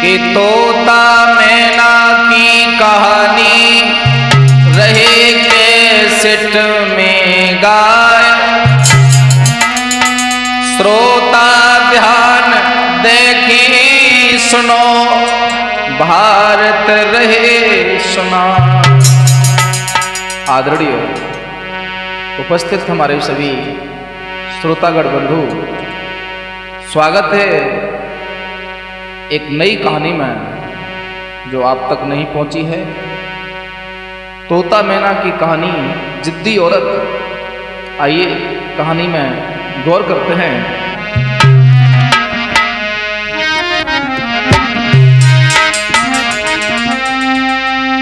कि तोता मैना की कहानी रहे कैसेट में गाय, श्रोता ध्यान देखी सुनो, भारत रहे सुना। आदरणीय उपस्थित हमारे सभी श्रोतागण बंधु, स्वागत है एक नई कहानी में जो आप तक नहीं पहुंची है। तोता मैना की कहानी, जिद्दी औरत। आइए कहानी में गौर करते हैं।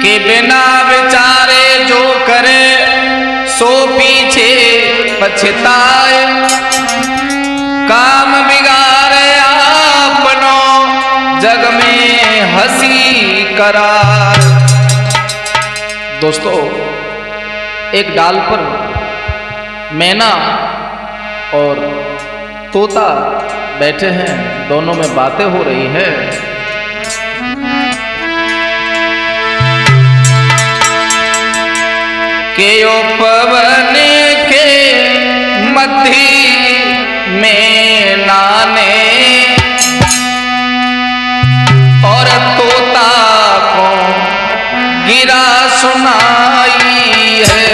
कि बिना विचारे जो करे सो पीछे पछताए, काम बिगाड़े अपनो जग में हंसी करार। दोस्तों, एक डाल पर मैना और तोता बैठे हैं, दोनों में बातें हो रही है। के पवन के मध्य में नाने और तोता को गिरा सुनाई है।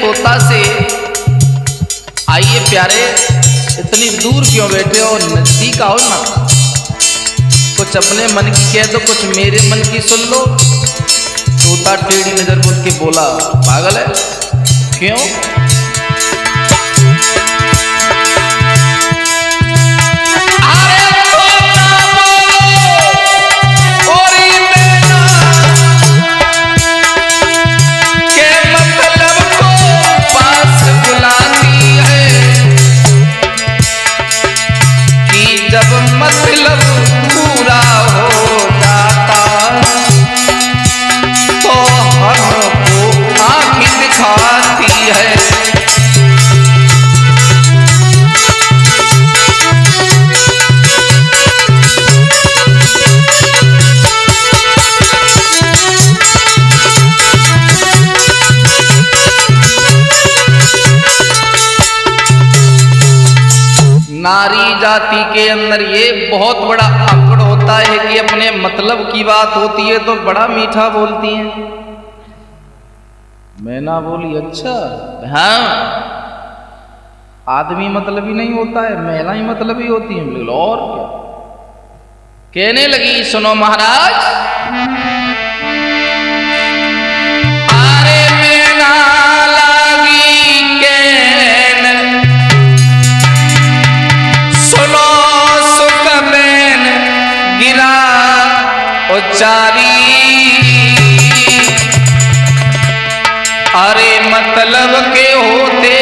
तोता से, आइए प्यारे, इतनी दूर क्यों बैठे हो, नजदीक आओ ना। कुछ अपने मन की कह दो, कुछ मेरे मन की सुन लो। तोता टेढ़ी नजर बोल के बोला, पागल है क्यों? मतलब पूरा हो जाता तो हमको आँखें दिखाती है। नारी जाति के अंदर ये बहुत बड़ा आंकड़ होता है कि अपने मतलब की बात होती है तो बड़ा मीठा बोलती हैं। मैना बोली, अच्छा हाँ, आदमी मतलब ही नहीं होता है, महिला ही मतलब ही होती है। बोले और क्या? कहने लगी, सुनो महाराज, चारी अरे मतलब के होते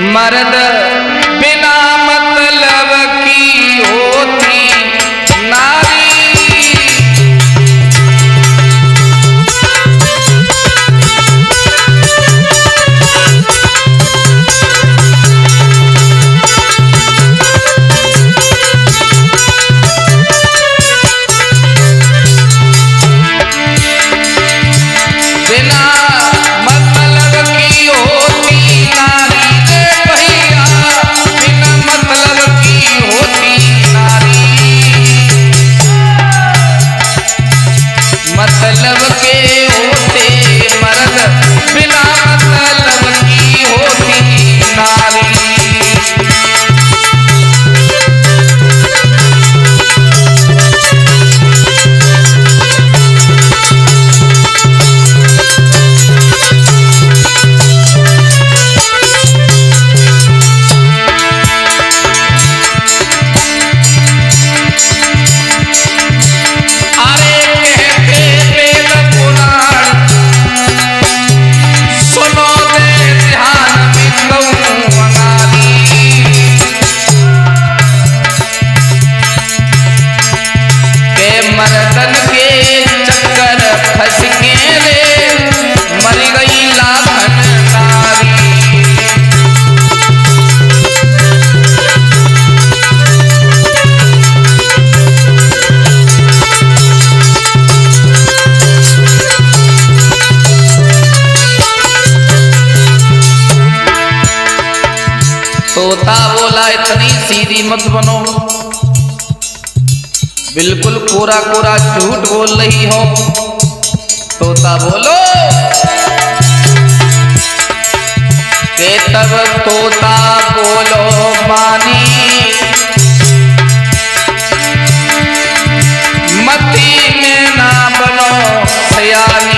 मर्द, बिना मतलब की होती नारी। इतनी सीधी मत बनो, बिल्कुल कोरा कोरा झूठ बोल रही हो। तोता बोलो के तब तोता बोलो मानी, मती में ना बनो सयानी।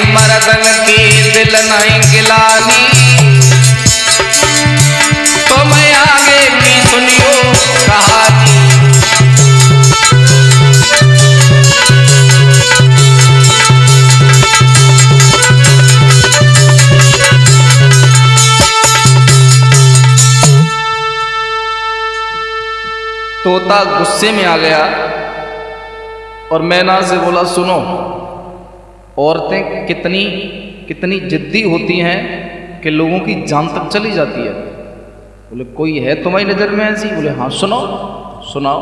मर्दन की दिल नहीं गिलानी, तो मैं आगे की सुनियो कहानी। तोता गुस्से में आ गया और मैना से बोला, सुनो, औरतें कितनी कितनी जिद्दी होती हैं कि लोगों की जान तक चली जाती है। बोले कोई है तुम्हारी नजर में ऐसी? बोले हाँ, सुनो सुनाओ।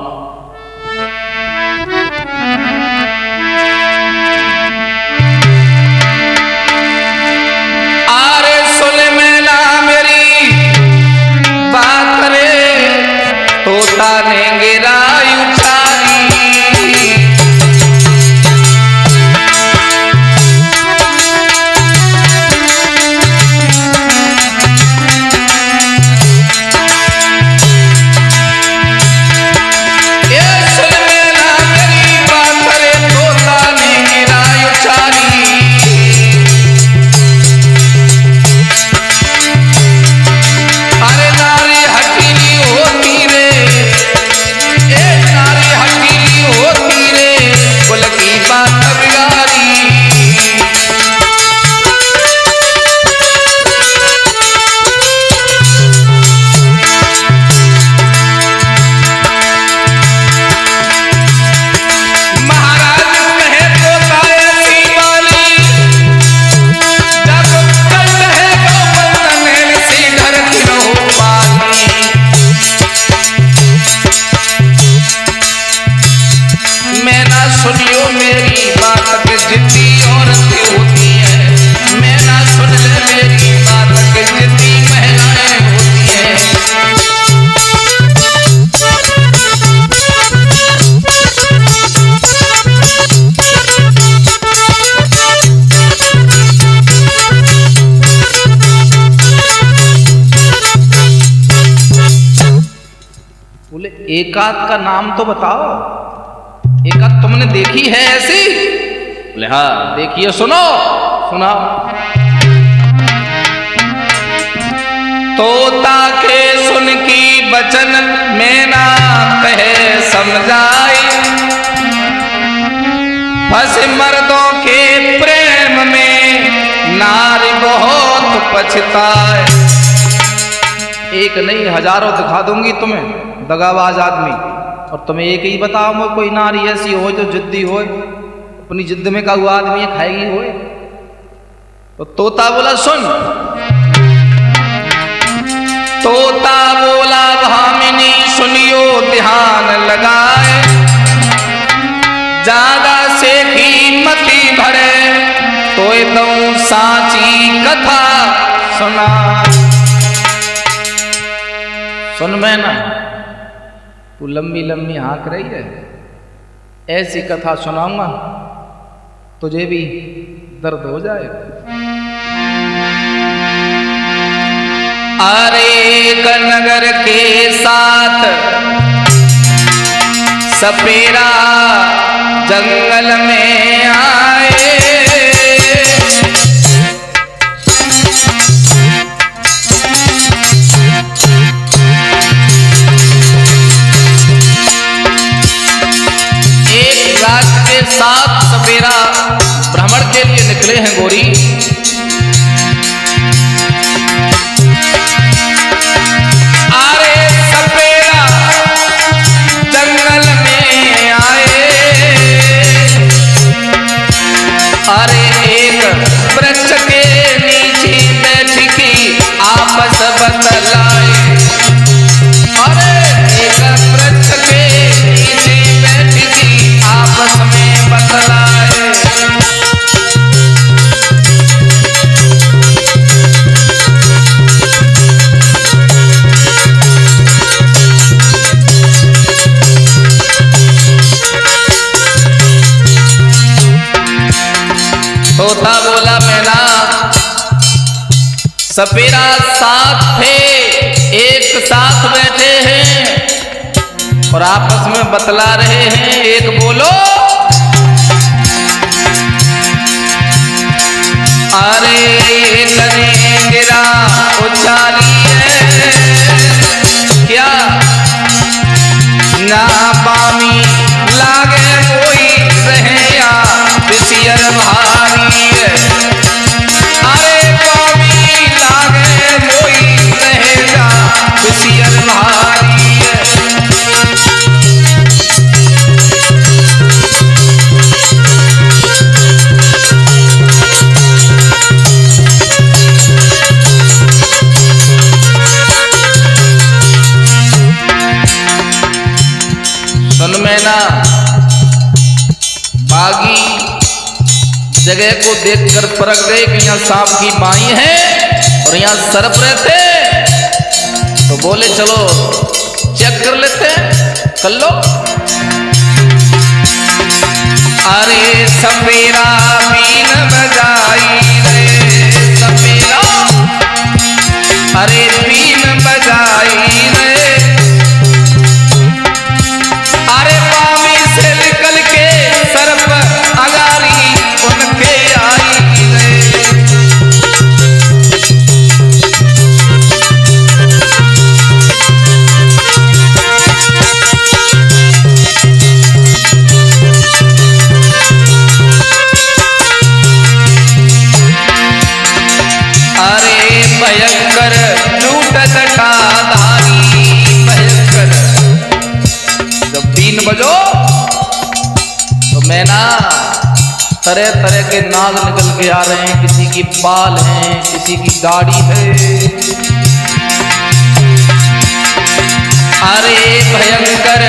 अरे सुन मैना मेरी बात करे, तोता ने गिरा उछाली। सुनियो मेरी बात के जिद्दी औरतें होती है। मैना सुन ले मेरी बात के जिद्दी महिलाएं होती है। बोले एकाध का नाम तो बताओ, एकाध तुमने देखी है ऐसी? बोले हाँ देखिए, सुनो सुनाओ। तोता के सुन की बचन मैना कहे समझाई, फंस मर्दों के प्रेम में नारी बहुत पछताए। एक नहीं हजारों दिखा दूंगी तुम्हें दगाबाज आदमी, और तुम्हें एक ही बताओ कोई नारी ऐसी हो जो जिद्दी हो, अपनी जिद्द में का हुआ आदमी खाएगी हो। तो तोता बोला सुन। तोता बोला भामिनी सुनियो ध्यान लगाए, ज्यादा से कीमती भरे तो दऊं साची कथा सुना। सुन मैना, तू लंबी लंबी हाँक रही है, ऐसी कथा सुनाऊंगा तुझे भी दर्द हो जाए। अरे नगर के साथ सपेरा जंगल में आए, सात सपेरा भ्रमण के लिए निकले हैं गोरी। अरे सपेरा जंगल में आए, अरे एक वृक्ष के नीचे बैठ की आपस बतलाए। सपेरा साथ थे, एक साथ बैठे हैं और आपस में बतला रहे हैं। एक बोलो, अरे ये कने गिरा उछाली है क्या, ना पामी लागे कोई रहे या विषयर भारी है। अरे पामी लागे कोई रहे या विषयर भारी है। सुन मैना, बागी जगह को देखकर परख गए कि यहाँ सांप की बाई है और यहाँ सर्प रहते, तो बोले चलो चेक कर लेते हैं, कर लो। अरे सपेरा बीन बजाई रे सपेरा, अरे बीन बजाई रे, अरे पामी से निकल के सर्प अगारी उनके आई रे। अरे भयंकर झूठ जटाधारी, भयंकर जब 3 बजो तो मैना तरह तरह के नाग निकल के आ रहे हैं, किसी की बाल है, किसी की दाढ़ी है। अरे भयंकर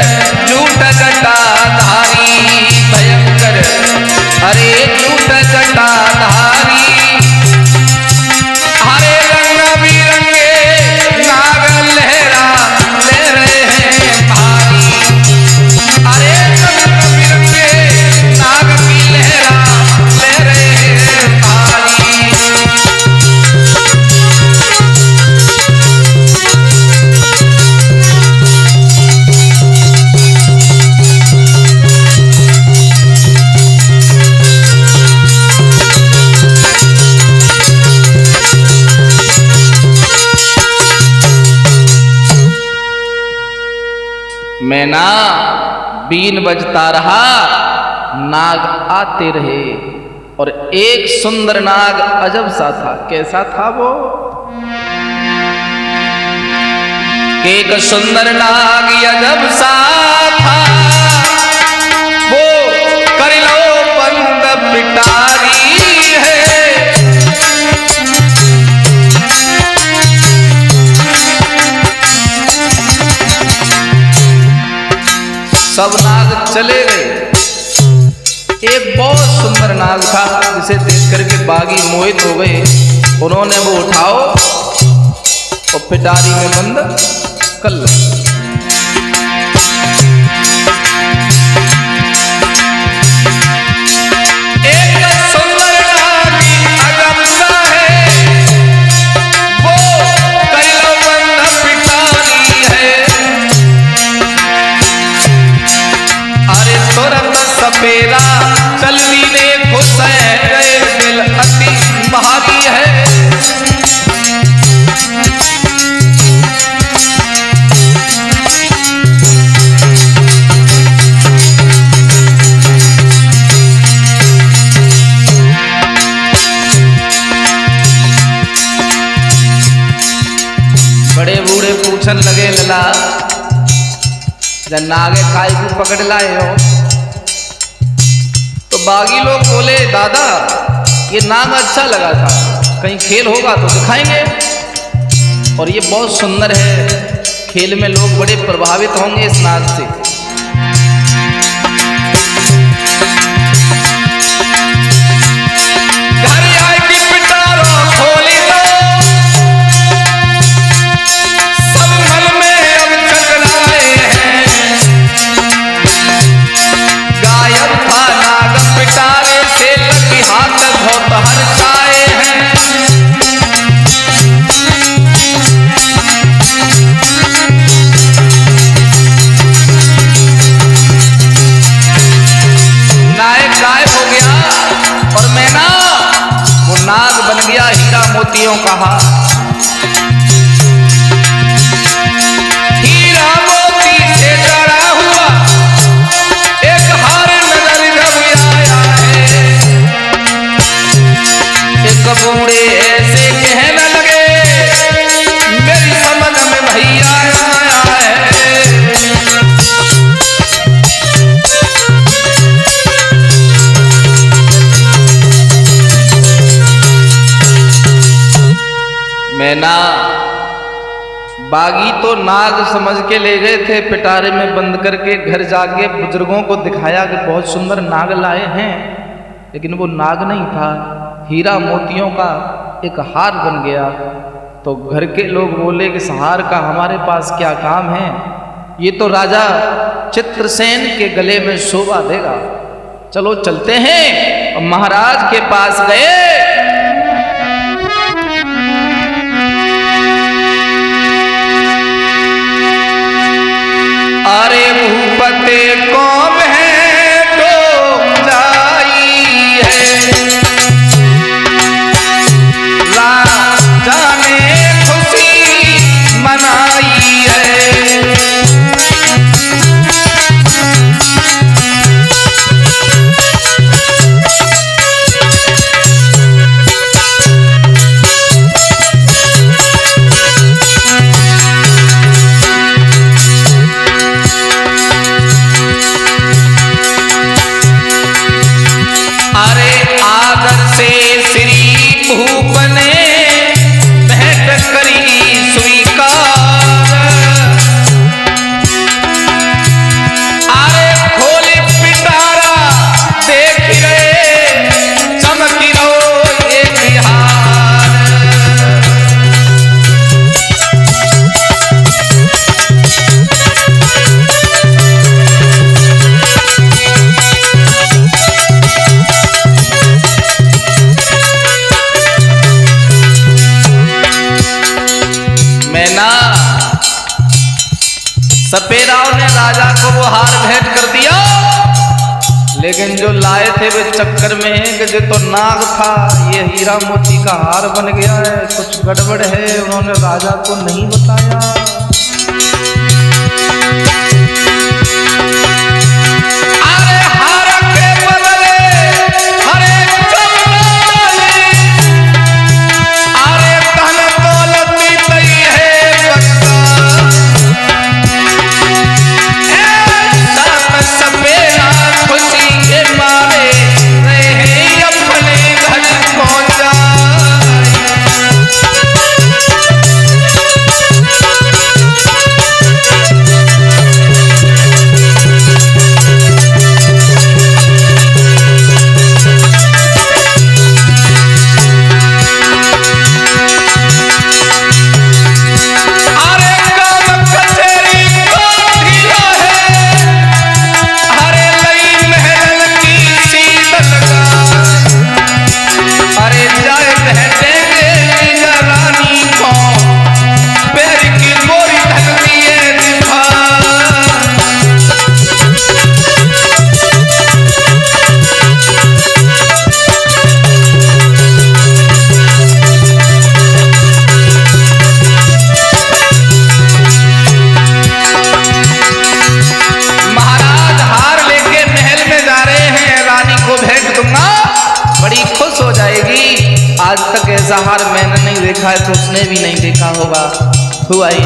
झूठ जटाधारी, भयंकर अरे झूठ जटाधारी, हरे रंग बिरंगे नाग लहरा ले रहे हैं भारी। अरे रंग बिरंगे नाग की लहरा ले रहे हैं भारी। मैना बीन बजता रहा, नाग आते रहे और एक सुंदर नाग अजब सा था। कैसा था वो? एक सुंदर नाग अजब सा था, वो कर लो बंद पिटारी है। सब नाग चले गए, एक बहुत सुंदर नाग था जिसे देख करके बागी मोहित हो गए। उन्होंने वो उठाओ और पिटारी में बंद कर लो। सपेरा चलनी ने खुश है, दिल अति भारी है। बड़े बूढ़े पूछन लगे, लला जब नागे खाई को पकड़ लाए हो। तो बागी लोग बोले, दादा ये नाग अच्छा लगा था, कहीं खेल होगा तो दिखाएंगे, और ये बहुत सुंदर है, खेल में लोग बड़े प्रभावित होंगे इस नाग से। मोतियों का हार। हीरा मोती से जड़ा हुआ एक हार नजर जब आया है। एक बूढ़े ऐसे कहने लगे मेरी समझ में भैया आया है। मैना बागी तो नाग समझ के ले गए थे, पिटारे में बंद करके घर जाके बुजुर्गों को दिखाया कि बहुत सुंदर नाग लाए हैं, लेकिन वो नाग नहीं था, हीरा मोतियों का एक हार बन गया। तो घर के लोग बोले कि इस हार का हमारे पास क्या काम है, ये तो राजा चित्रसेन के गले में शोभा देगा। चलो चलते हैं। और महाराज के पास गए। अरे भूपते कौन है तो जाई है, राजा ने खुशी मनाई है। सपेराव ने राजा को वो हार भेंट कर दिया, लेकिन जो लाए थे वे चक्कर में है कि जो तो नाग था, ये हीरा मोती का हार बन गया है, कुछ गड़बड़ है, उन्होंने राजा को नहीं बताया। आज तक ऐसा हार मैंने नहीं देखा है, तो उसने भी नहीं देखा होगा। हुआ ही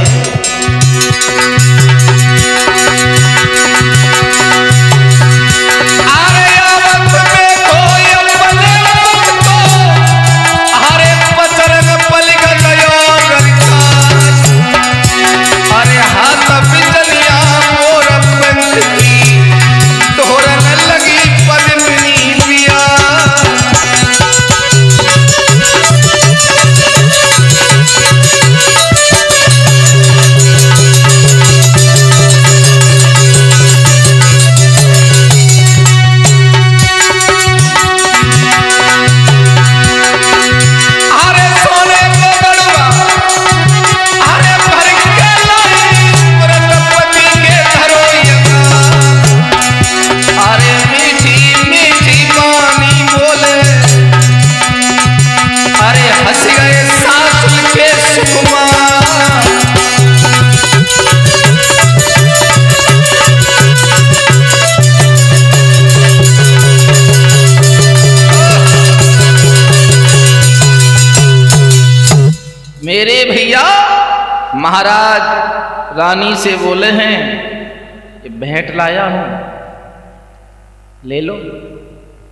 महाराज रानी से बोले हैं कि भेंट लाया हूं, ले लो।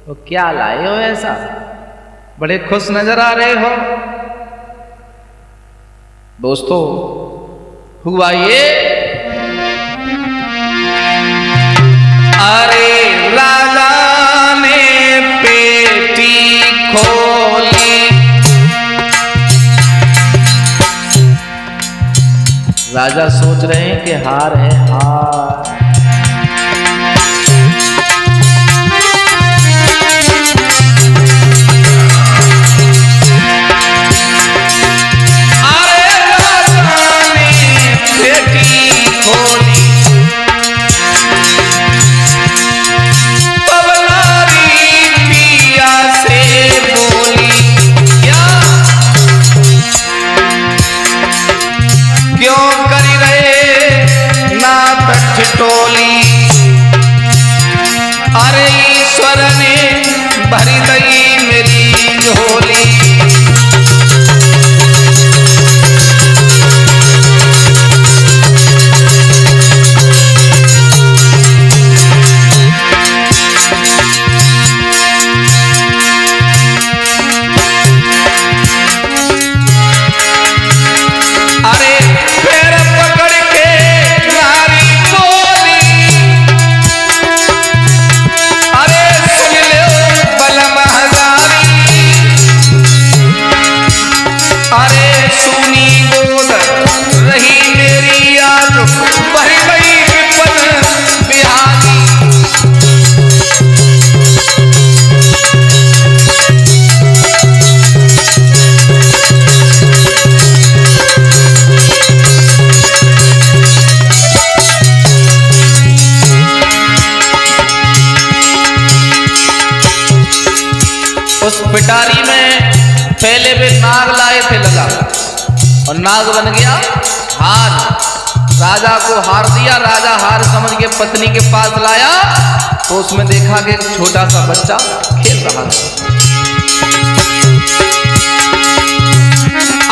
तो क्या लाए हो ऐसा, बड़े खुश नजर आ रहे हो। दोस्तों हुआ ये, अरे राजा ने पेटी खोली, राजा सोच रहे हैं कि हार है हार। टोली अरे ईश्वर ने भरी दई मेरी झोली। उस पिटारी में पहले वे नाग लाए थे लगा, और नाग बन गया हार। राजा को हार दिया, राजा हार समझ के पत्नी के पास लाया तो उसमें देखा कि एक छोटा सा बच्चा खेल रहा है।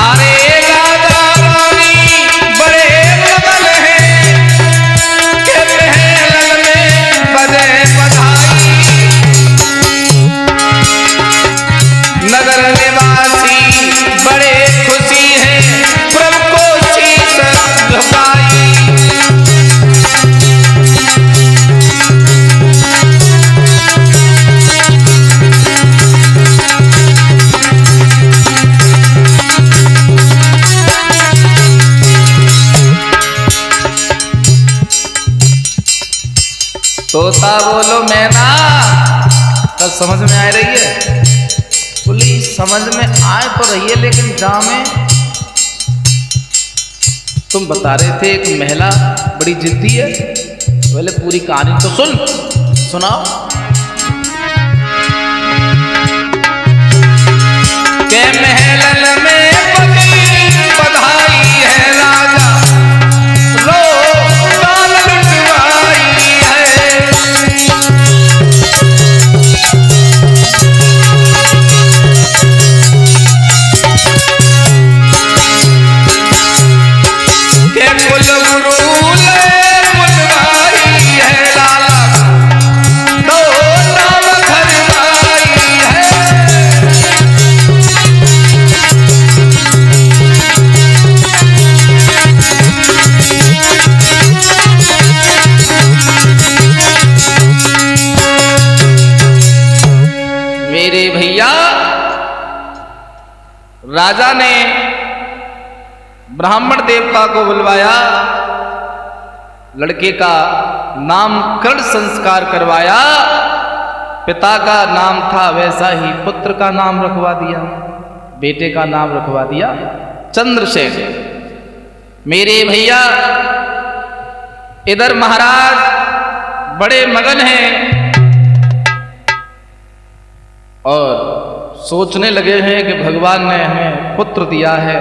अरे राजा रानी बड़े लबल हैं, कहते हैं लग में बजे बधाई, नगर निवासी बड़े खुशी हैं, प्रभु को शीश झुकाई। तोता बोलो मैना, तब समझ में आ रही है? बोली समझ में आए तो रही है, लेकिन जामे तुम बता रहे थे एक महिला बड़ी जिद्दी है, पहले पूरी कहानी तो सुनाओ। के महलन में बधाई है राजा, लो काल लुटवाई है। के कुल गुरु ले बुलवाई है लाला, दो नाम घरवाई है। मेरे भैया राजा ने ब्राह्मण देवता को बुलवाया, लड़के का नामकरण संस्कार करवाया, पिता का नाम था वैसा ही पुत्र का नाम रखवा दिया, बेटे का नाम रखवा दिया चंद्रसेन। मेरे भैया इधर महाराज बड़े मगन हैं और सोचने लगे हैं कि भगवान ने हमें पुत्र दिया है,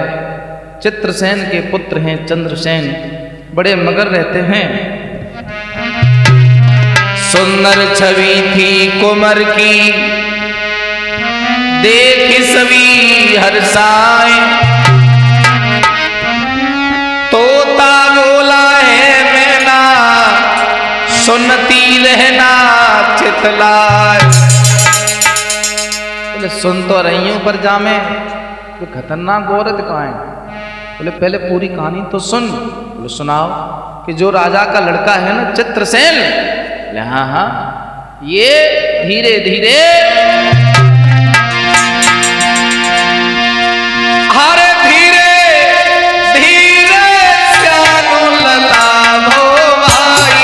चित्रसेन के पुत्र हैं चंद्रसेन, बड़े मगन रहते हैं। सुंदर छवि थी कुंवर की, देख सभी हर्षाए, तो कहना चितलाए। बोले सुन तो रही हूं पर जामे कोई खतरनाक औरत कहाँ है? बोले पहले पूरी कहानी तो सुन। बोले सुनाओ। कि जो राजा का लड़का है ना चित्रसेन, बोले हाँ हाँ, ये धीरे धीरे हरे धीरे धीरे श्याम लला भोवाई।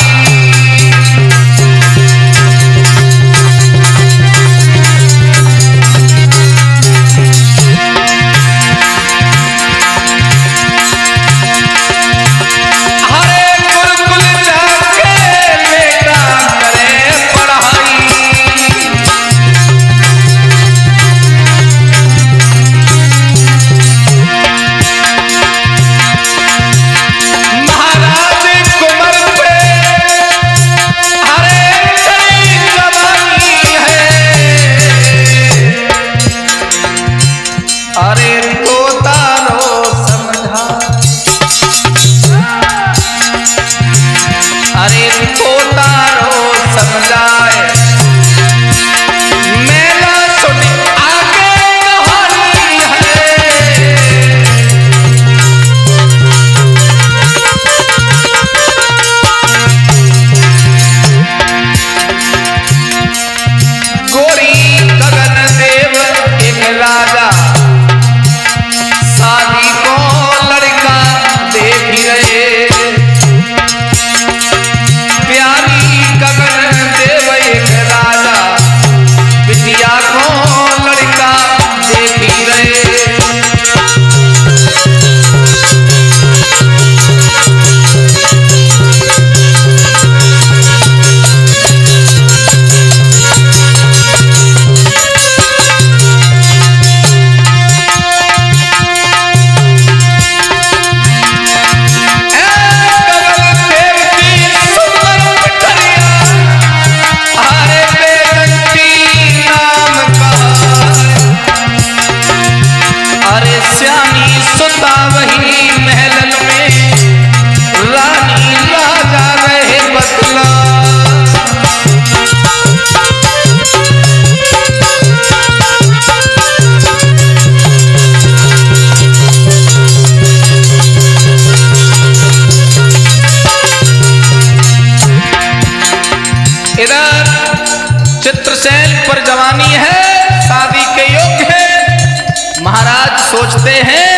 चित्रसेन पर जवानी है, शादी के योग्य है। महाराज सोचते हैं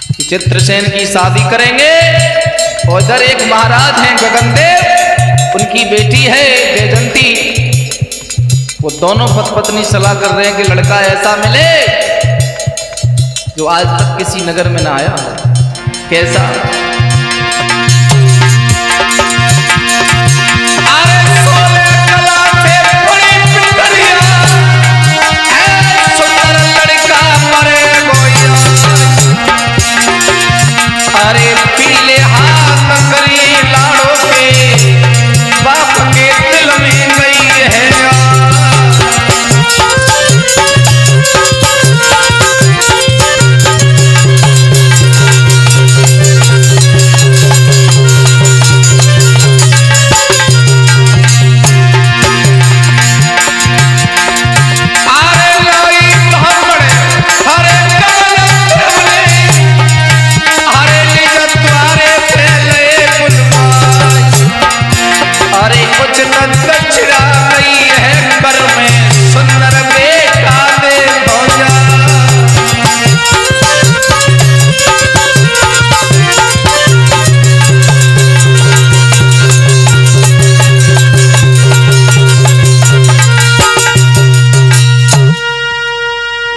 कि चित्रसेन की शादी करेंगे। और इधर एक महाराज हैं गगनदेव, उनकी बेटी है जयजंती। वो दोनों पत्नी सलाह कर रहे हैं कि लड़का ऐसा मिले जो आज तक किसी नगर में ना आया हो। कैसा? अरे पीले हाथ करी लाड़ो के बाप के दिल में गई है।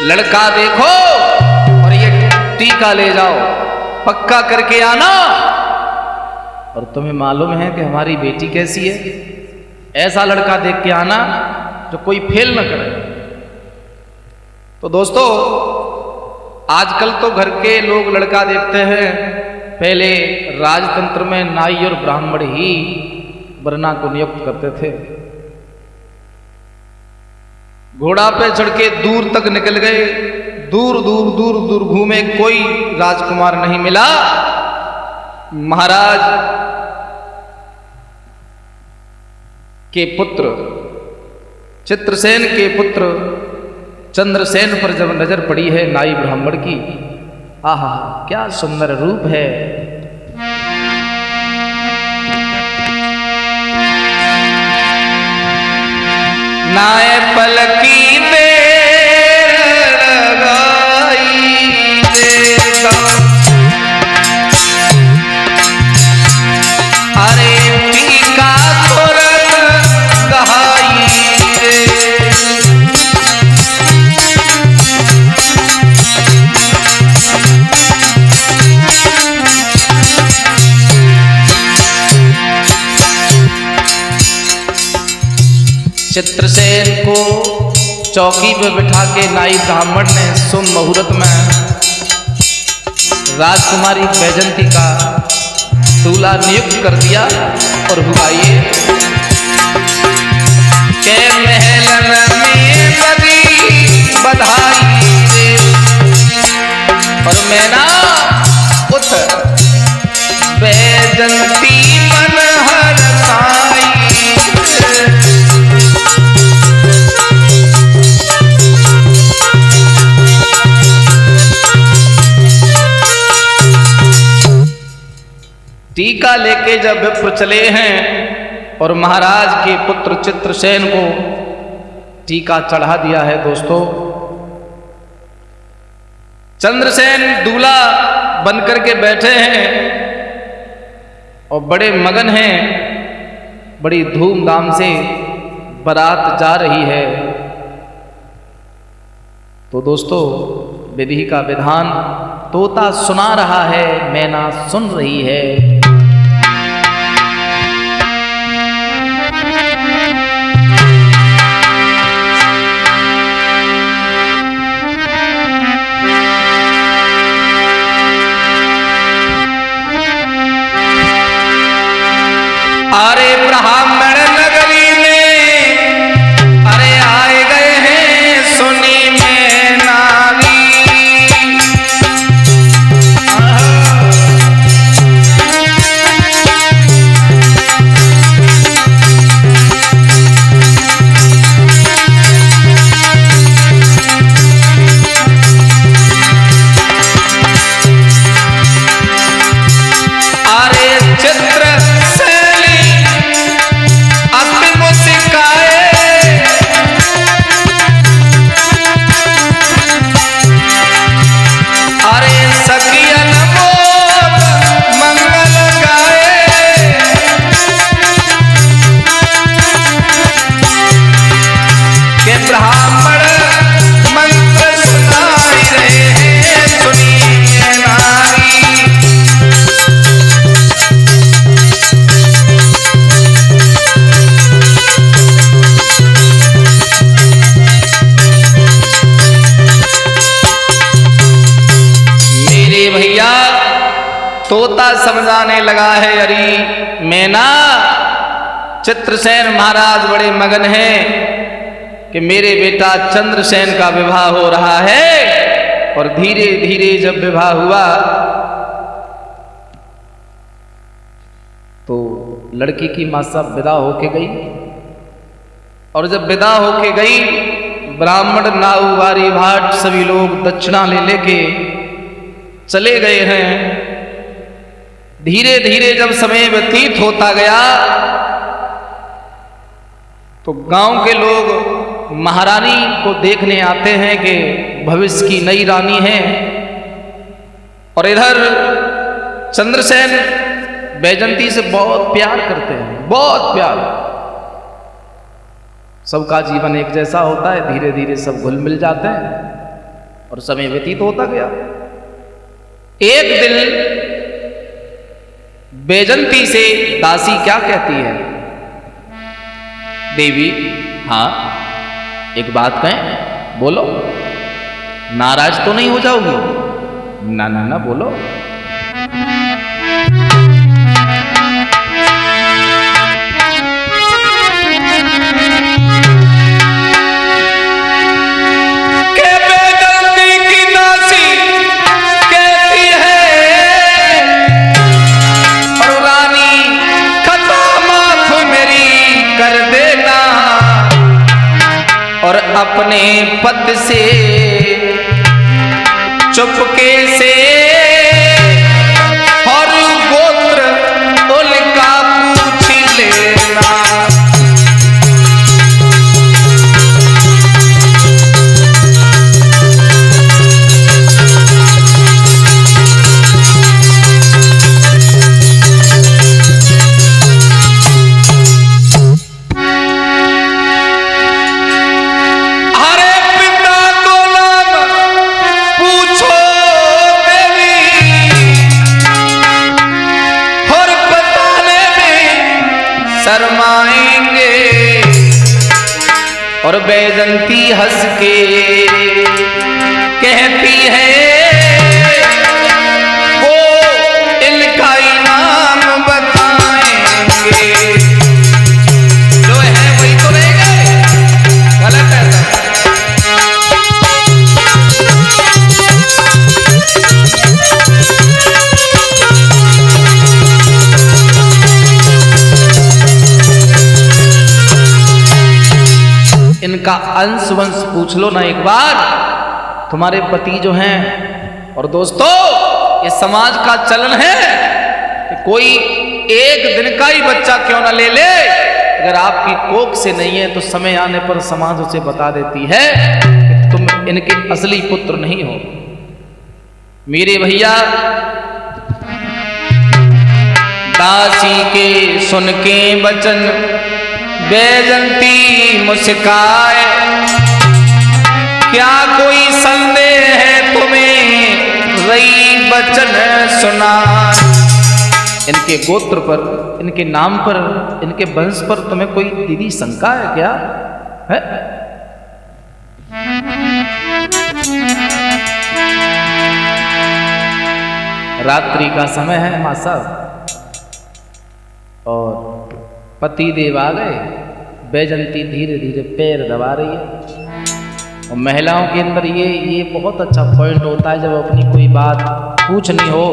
लड़का देखो और ये टीका ले जाओ, पक्का करके आना। और तुम्हें मालूम है कि हमारी बेटी कैसी है, ऐसा लड़का देख के आना जो कोई फेल न करे। तो दोस्तों, आजकल तो घर के लोग लड़का देखते हैं, पहले राजतंत्र में नाई और ब्राह्मण ही वरना को नियुक्त करते थे। घोड़ा पे चढ़ के दूर तक निकल गए, दूर दूर दूर दूर घूमे, कोई राजकुमार नहीं मिला। महाराज के पुत्र चित्रसेन के पुत्र चंद्रसेन पर जब नजर पड़ी है नाई ब्राह्मण की, आहा क्या सुंदर रूप है। नाय पलकी देर लगाई देगा, अरे टीका तुरंत गहाई रे। चित्रसेन को चौकी पे बिठा के नाई ब्राह्मण ने शुभ मुहूर्त में राजकुमारी बैजंती का दूल्हा नियुक्त कर दिया। और हुआ ये के महलन में लगी बधाई रे, और मैना पुत बैजंती मन हरसाई। टीका लेके जब विप्र चले हैं और महाराज के पुत्र चित्रसेन को टीका चढ़ा दिया है दोस्तों। चंद्रसेन दूल्हा बनकर के बैठे हैं और बड़े मगन हैं, बड़ी धूमधाम से बारात जा रही है। तो दोस्तों विधि का विधान तोता सुना रहा है, मैना सुन रही है। अरे ब्राह्मण नगरी में अरे आए गए हैं सुनी में नारी। तोता समझाने लगा है, अरे मैना चित्रसेन महाराज बड़े मगन हैं कि मेरे बेटा चंद्रसेन का विवाह हो रहा है। और धीरे धीरे जब विवाह हुआ तो लड़की की मां सब विदा होके गई। और जब विदा होके गई ब्राह्मण नाऊ वारी भाट सभी लोग दक्षिणा ले लेके चले गए हैं। धीरे धीरे जब समय व्यतीत होता गया तो गांव के लोग महारानी को देखने आते हैं कि भविष्य की नई रानी है। और इधर चंद्रसेन बैजंती से बहुत प्यार करते हैं, बहुत प्यार। सबका जीवन एक जैसा होता है, धीरे धीरे सब घुल मिल जाते हैं और समय व्यतीत होता गया। एक दिन बैजंती से दासी क्या कहती है, देवी हाँ एक बात कहें, बोलो, नाराज तो नहीं हो जाओगी? ना ना ना बोलो। कर दे अपने पति से चुपके से और गोत्र उनका पूछ लेना। शर्माएंगे और बैजंती हंस के कहती है वो इनका इनाम बताएंगे। जो है वही तो रहेंगे, गलत है सब। इनका अंश वंश पूछ लो ना एक बार, तुम्हारे पति जो हैं। और दोस्तों, ये समाज का चलन है कि कोई एक दिन का ही बच्चा क्यों ना ले ले, अगर आपकी कोख से नहीं है तो समय आने पर समाज उसे बता देती है कि तुम इनके असली पुत्र नहीं हो। मेरे भैया, दासी के सुन के वचन बैजंती मुस्काए, क्या कोई संदेह है तुम्हें रई वचन सुना। इनके गोत्र पर, इनके नाम पर, इनके वंश पर तुम्हें कोई दीदी शंका है क्या है? रात्रि का समय है मां साहब, और पति देव आ गए। बैजंती धीरे धीरे पैर दबा रही है। और महिलाओं के अंदर ये बहुत अच्छा पॉइंट होता है, जब अपनी कोई बात पूछनी हो,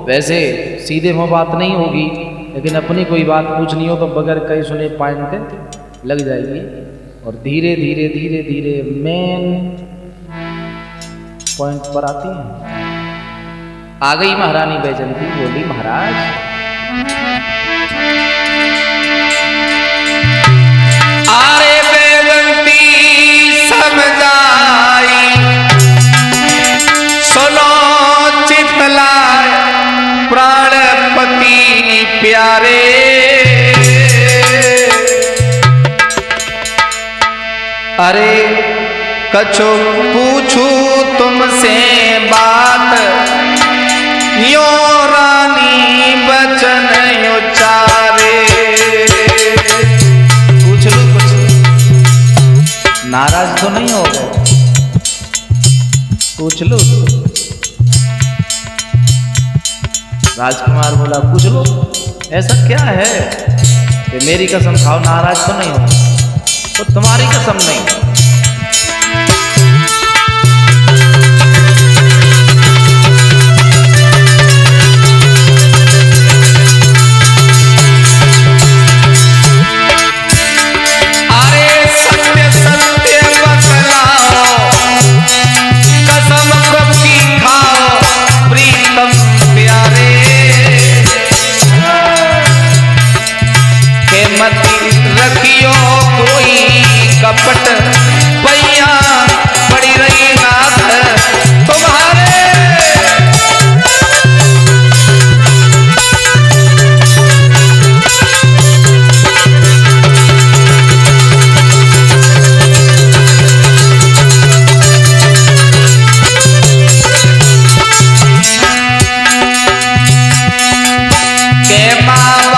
वैसे सीधे मुंह बात नहीं होगी, लेकिन अपनी कोई बात पूछनी हो तो बगैर कहीं सुने पॉइंट लग जाएगी। और धीरे धीरे धीरे धीरे मेन पॉइंट पर आती है। आ गई महारानी बैजंती, बोली महाराज आरे बैजंती समझाई, सुनो चितलाए प्राणपति प्यारे। अरे कछु पूछू तुमसे बात, यो रानी बचन उचारे। नाराज तो नहीं हो गए? पूछ लो। राजकुमार बोला पूछ लो, ऐसा क्या है कि मेरी कसम खाओ नाराज तो नहीं हो? तो तुम्हारी कसम नहीं। रखियो कोई कपट पैया पड़ी रही नाथ तुम्हारे। के माँ